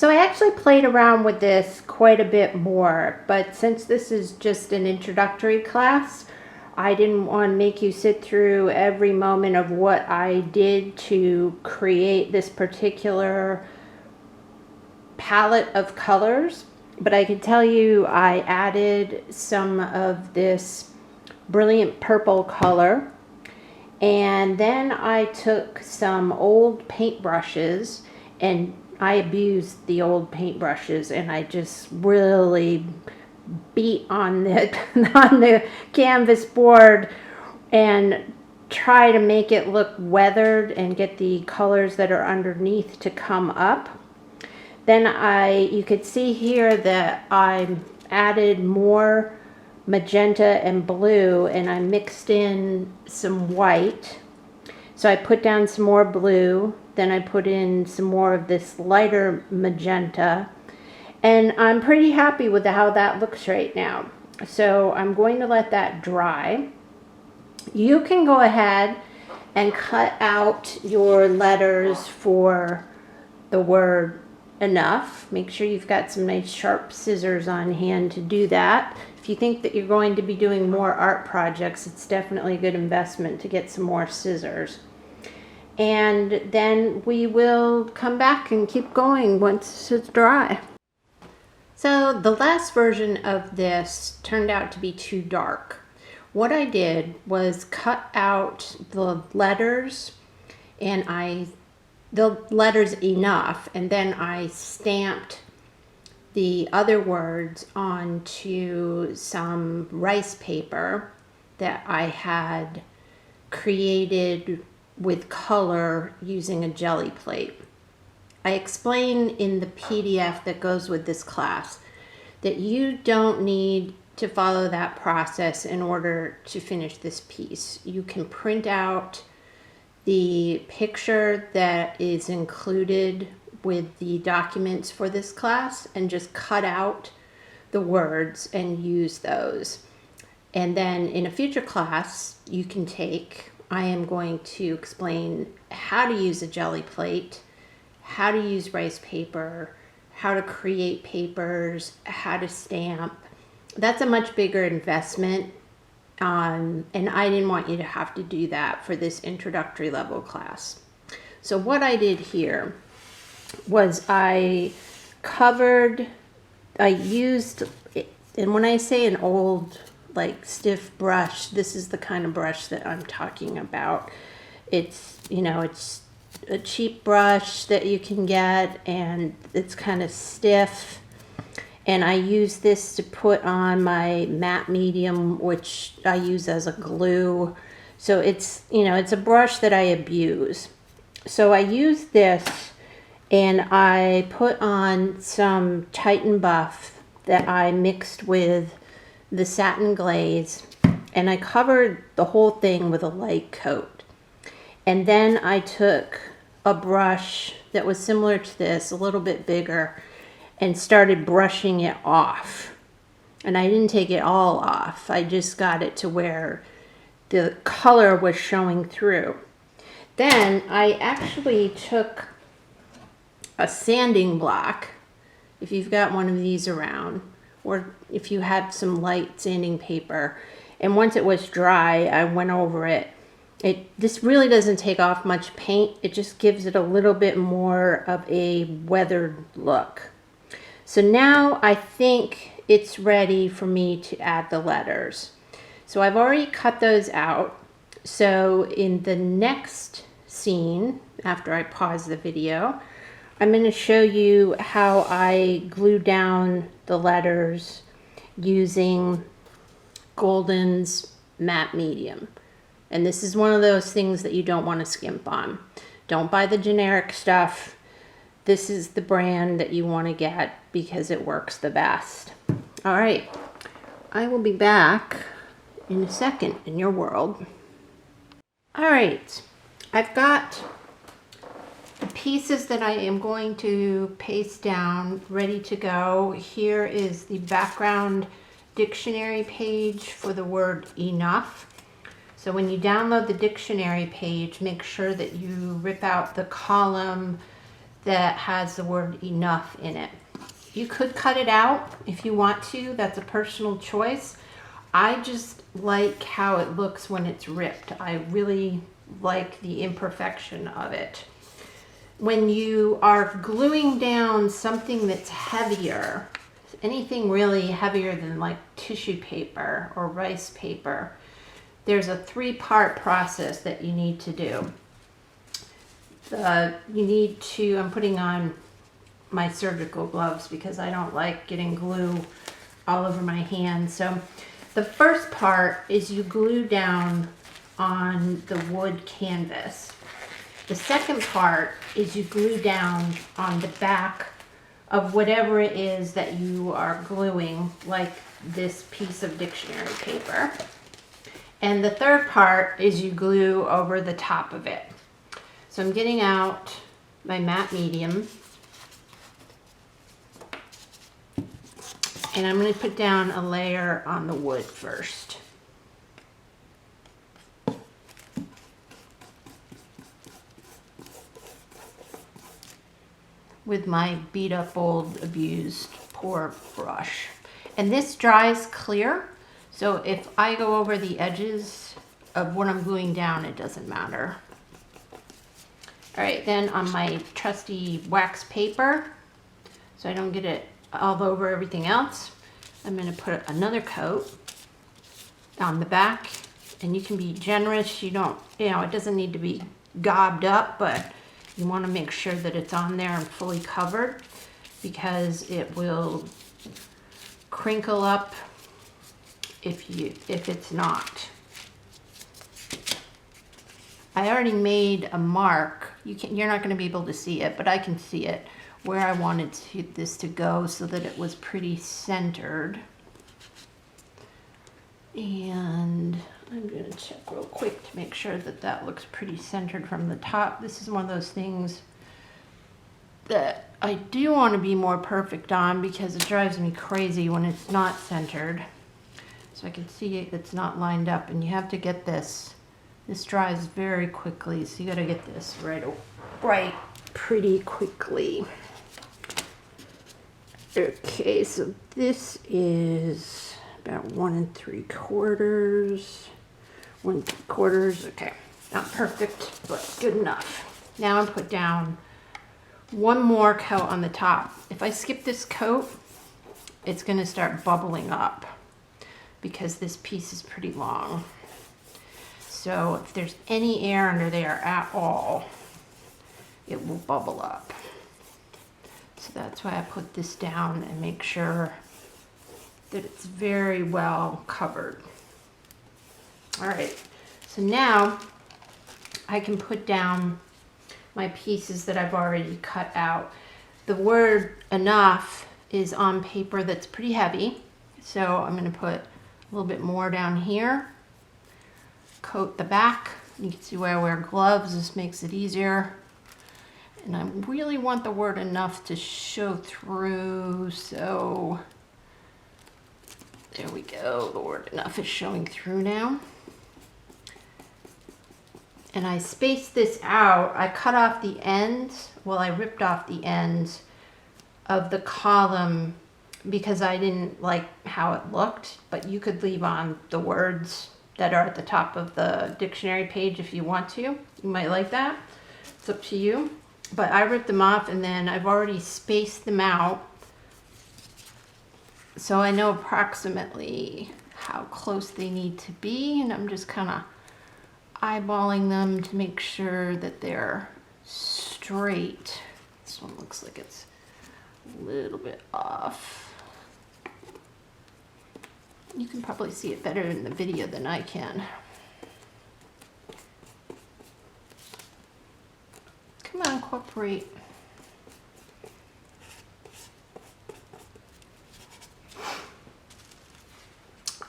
So I actually played around with this quite a bit more, but since this is just an introductory class, I didn't want to make you sit through every moment of what I did to create this particular palette of colors. But I can tell you I added some of this brilliant purple color, and then I took some old paintbrushes, and I abused the old paintbrushes, and I just really beat on the on the canvas board and try to make it look weathered and get the colors that are underneath to come up. Then you could see here that I added more magenta and blue, and I mixed in some white. So I put down some more blue, then I put in some more of this lighter magenta, and I'm pretty happy with how that looks right now. So I'm going to let that dry. You can go ahead and cut out your letters for the word enough. Make sure you've got some nice sharp scissors on hand to do that. If you think that you're going to be doing more art projects, it's definitely a good investment to get some more scissors. And then we will come back and keep going once it's dry. So the last version of this turned out to be too dark. What I did was cut out the letters, and the letters enough, and then I stamped the other words onto some rice paper that I had created with color using a jelly plate. I explain in the PDF that goes with this class that you don't need to follow that process in order to finish this piece. You can print out the picture that is included with the documents for this class and just cut out the words and use those. And then in a future class you can take, I am going to explain how to use a jelly plate, how to use rice paper, how to create papers, how to stamp. That's a much bigger investment. And I didn't want you to have to do that for this introductory level class. So what I did here was I used, and when I say an old like stiff brush, this is the kind of brush that I'm talking about. It's, it's a cheap brush that you can get, and it's kind of stiff. And I use this to put on my matte medium, which I use as a glue. So it's, it's a brush that I abuse. So I use this, and I put on some Titan Buff that I mixed with the satin glaze, and I covered the whole thing with a light coat. And then I took a brush that was similar to this, a little bit bigger, and started brushing it off. And I didn't take it all off. I just got it to where the color was showing through. Then I actually took a sanding block, if you've got one of these around, or if you had some light sanding paper, and once it was dry, I went over it. This really doesn't take off much paint. It just gives it a little bit more of a weathered look. So now I think it's ready for me to add the letters. So I've already cut those out. So in the next scene, after I pause the video, I'm going to show you how I glue down the letters using Golden's matte medium. And this is one of those things that you don't want to skimp on. Don't buy the generic stuff. This is the brand that you want to get because it works the best. All right, I will be back in a second in your world. All right, I've got the pieces that I am going to paste down ready to go. Here is the background dictionary page for the word enough. So when you download the dictionary page, make sure that you rip out the column that has the word enough in it. You could cut it out if you want to. That's a personal choice. I just like how it looks when it's ripped. I really like the imperfection of it. When you are gluing down something that's heavier, anything really heavier than like tissue paper or rice paper, there's a 3-part process that you need to do. I'm putting on my surgical gloves because I don't like getting glue all over my hands. So the first part is you glue down on the wood canvas. The second part is you glue down on the back of whatever it is that you are gluing, like this piece of dictionary paper. And the third part is you glue over the top of it. So I'm getting out my matte medium, and I'm going to put down a layer on the wood first. With my beat up old abused poor brush. And this dries clear, so if I go over the edges of what I'm gluing down, it doesn't matter. All right, then on my trusty wax paper, so I don't get it all over everything else, I'm going to put another coat on the back. And you can be generous. It doesn't need to be gobbed up, but you want to make sure that it's on there and fully covered, because it will crinkle up if it's not. I already made a mark. You're not going to be able to see it, but I can see it where I wanted this to go so that it was pretty centered. And I'm going to check real quick to make sure that that looks pretty centered from the top. This is one of those things that I do want to be more perfect on, because it drives me crazy when it's not centered. So I can see it's not lined up, and you have to get this. This dries very quickly, so you got to get this right pretty quickly. Okay, so this is about 1 3/4. 1 3/4. Okay, not perfect, but good enough. Now I'm put down one more coat on the top. If I skip this coat, it's going to start bubbling up because this piece is pretty long. So if there's any air under there at all, it will bubble up. So that's why I put this down and make sure that it's very well covered. All right, so now I can put down my pieces that I've already cut out. The word enough is on paper that's pretty heavy, so I'm going to put a little bit more down here. Coat the back. You can see where I wear gloves. This makes it easier. And I really want the word enough to show through, so there we go. The word enough is showing through now. And I spaced this out. I cut off the ends. Well, I ripped off the ends of the column because I didn't like how it looked, but you could leave on the words that are at the top of the dictionary page if you want to. You might like that. It's up to you. But I ripped them off, and then I've already spaced them out, so I know approximately how close they need to be, and I'm just kind of eyeballing them to make sure that they're straight. This one looks like it's a little bit off. You can probably see it better in the video than I can. Come on, cooperate.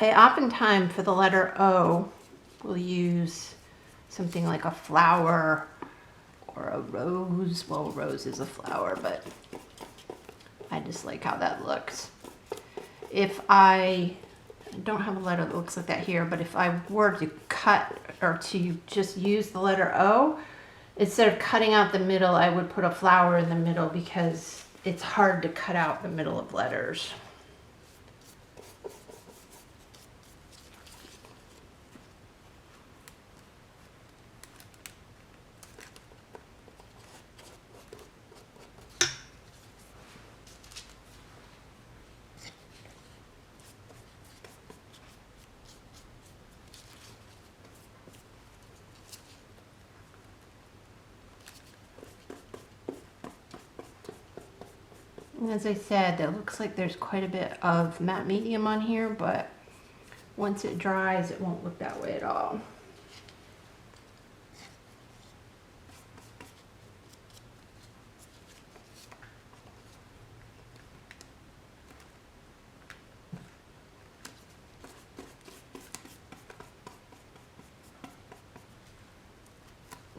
I oftentimes, for the letter O, will use something like a flower or a rose. Well, a rose is a flower, but I just like how that looks. If I don't have a letter that looks like that here, but if I were to cut or to just use the letter O, instead of cutting out the middle, I would put a flower in the middle because it's hard to cut out the middle of letters. As I said, it looks like there's quite a bit of matte medium on here, but once it dries, it won't look that way at all.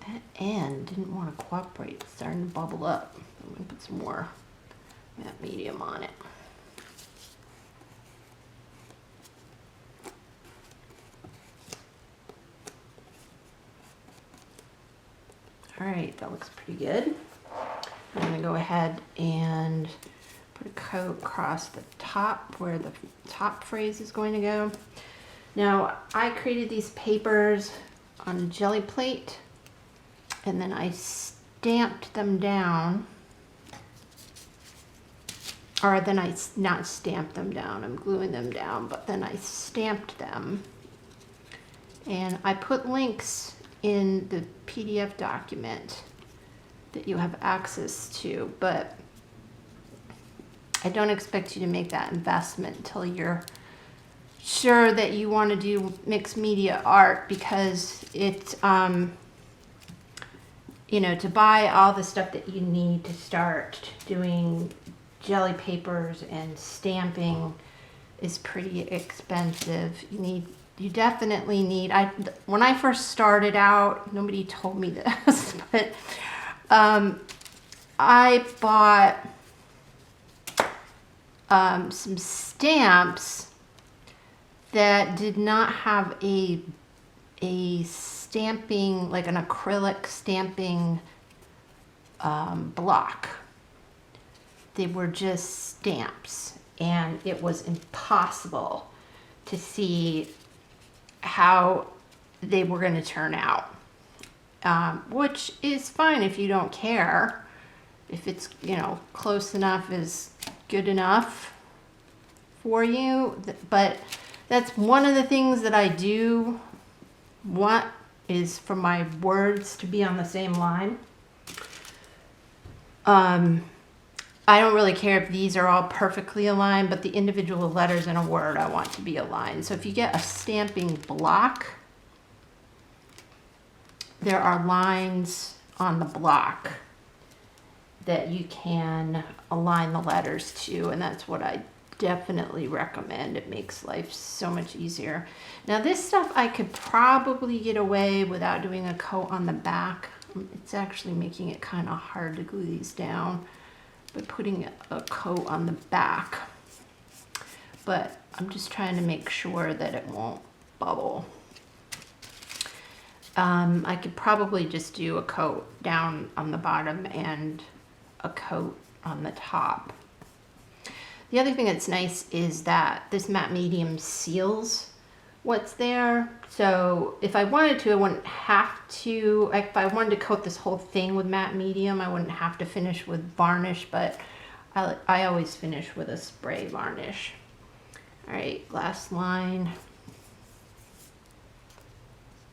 That end didn't want to cooperate. It's starting to bubble up. I'm going to put some more matte medium on it. All right, that looks pretty good. I'm going to go ahead and put a coat across the top where the top phrase is going to go. Now, I created these papers on a jelly plate, and then I stamped them down. Or then I not stamped them down, I'm gluing them down, but then I stamped them. And I put links in the PDF document that you have access to, but I don't expect you to make that investment until you're sure that you want to do mixed media art, because it's, you know, to buy all the stuff that you need to start doing jelly papers and stamping is pretty expensive. You definitely need, when I first started out, nobody told me this, but I bought some stamps that did not have a stamping, like an acrylic stamping block. They were just stamps, and it was impossible to see how they were going to turn out, which is fine if you don't care. If it's, you know, close enough is good enough for you. But that's one of the things that I do want, is for my words to be on the same line. I don't really care if these are all perfectly aligned, but the individual letters in a word I want to be aligned. So if you get a stamping block, there are lines on the block that you can align the letters to, and that's what I definitely recommend. It makes life so much easier. Now this stuff I could probably get away without doing a coat on the back. It's actually making it kind of hard to glue these down by putting a coat on the back, but I'm just trying to make sure that it won't bubble. I could probably just do a coat down on the bottom and a coat on the top. The other thing that's nice is that this matte medium seals what's there. So if I wanted to, I wouldn't have to, if I wanted to coat this whole thing with matte medium, I wouldn't have to finish with varnish, but I always finish with a spray varnish. All right, last line.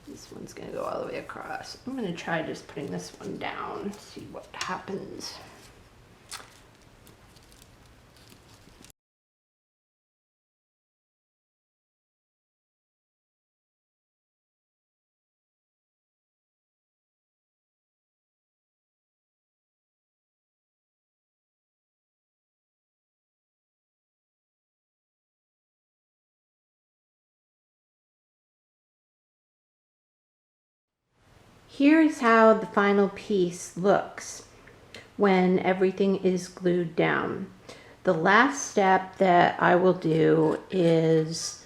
This one's gonna go all the way across. I'm gonna try just putting this one down, see what happens. Here's how the final piece looks when everything is glued down. The last step that I will do is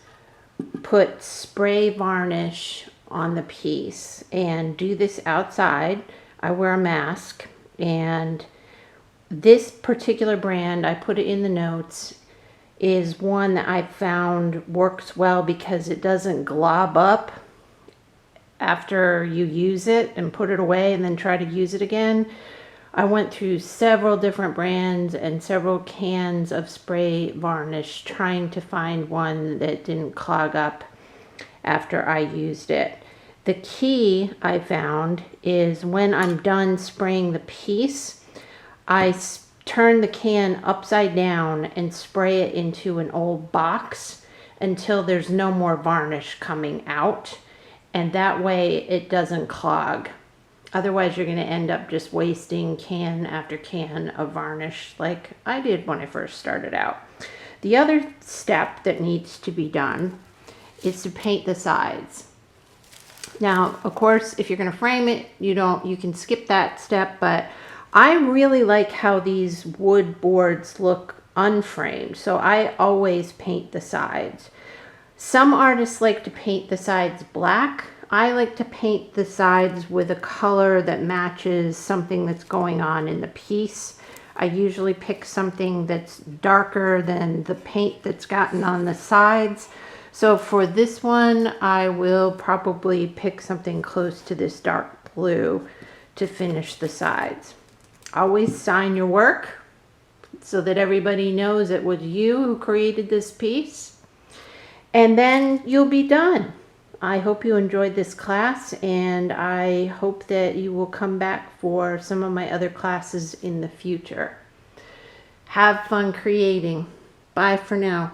put spray varnish on the piece, and do this outside. I wear a mask, and this particular brand, I put it in the notes, is one that I found works well because it doesn't glob up after you use it and put it away and then try to use it again. I went through several different brands and several cans of spray varnish trying to find one that didn't clog up after I used it. The key I found is when I'm done spraying the piece, I turn the can upside down and spray it into an old box until there's no more varnish coming out, and that way it doesn't clog. Otherwise you're going to end up just wasting can after can of varnish like I did when I first started out. The other step that needs to be done is to paint the sides. Now, of course, if you're going to frame it, you can skip that step, but I really like how these wood boards look unframed, so I always paint the sides. Some artists like to paint the sides black. I like to paint the sides with a color that matches something that's going on in the piece. I usually pick something that's darker than the paint that's gotten on the sides. So for this one, I will probably pick something close to this dark blue to finish the sides. Always sign your work so that everybody knows it was you who created this piece. And then you'll be done. I hope you enjoyed this class, and I hope that you will come back for some of my other classes in the future. Have fun creating. Bye for now.